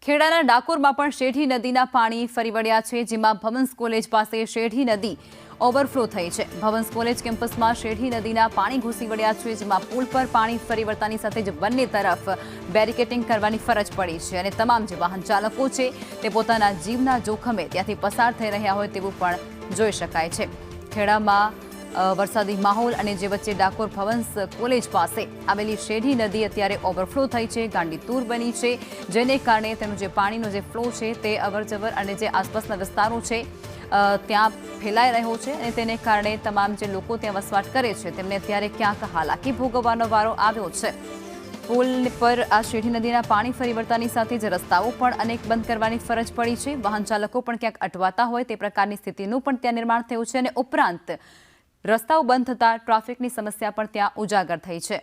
ખેડાના ડાકોરમાં પણ શેઢી નદીના પાણી ફરી વળ્યા છે, જેમાં ભવંસ કોલેજ પાસે શેઢી નદી ઓવરફ્લો થઈ છે। ભવંસ કોલેજ કેમ્પસમાં શેઢી નદીના પાણી ઘૂસી વળ્યા છે, જેમાં પુલ પર પાણી ફરી વળતાની સાથે જ બંને તરફ બેરિકેડિંગ કરવાની ફરજ પડી છે અને તમામ જે વાહન ચાલકો છે તે પોતાના જીવના જોખમે ત્યાંથી પસાર થઈ રહ્યા હોય તેવું પણ જોઈ શકાય છે। ખેડામાં વરસાદી માહોલ અને જે વચ્ચે ડાકોર ભવંસ કોલેજ પાસે આવેલી શેઢી નદી અત્યારે ઓવરફ્લો થઈ છે, ગાંડીતુર બની છે, જેને કારણે તેનો જે પાણીનો જે ફ્લો છે તે અવરજવર અને જે આસપાસના વિસ્તારો છે ત્યાં ફેલાઈ રહ્યો છે અને તેને કારણે તમામ જે લોકો ત્યાં વસવાટ કરે છે તેમને અત્યારે ક્યાંક હાલાકી ભોગવવાનો વારો આવ્યો છે। પુલ પર આ શેઢી નદીના પાણી ફરી વળતાની સાથે જ રસ્તાઓ પણ અનેક બંધ કરવાની ફરજ પડી છે। વાહન ચાલકો પણ ક્યાંક અટવાતા હોય તે પ્રકારની સ્થિતિનું પણ ત્યાં નિર્માણ થયું છે અને ઉપરાંત રસ્તાઓ બંધ થતાં ટ્રાફિકની સમસ્યા પણ ત્યાં ઉજાગર થઈ છે।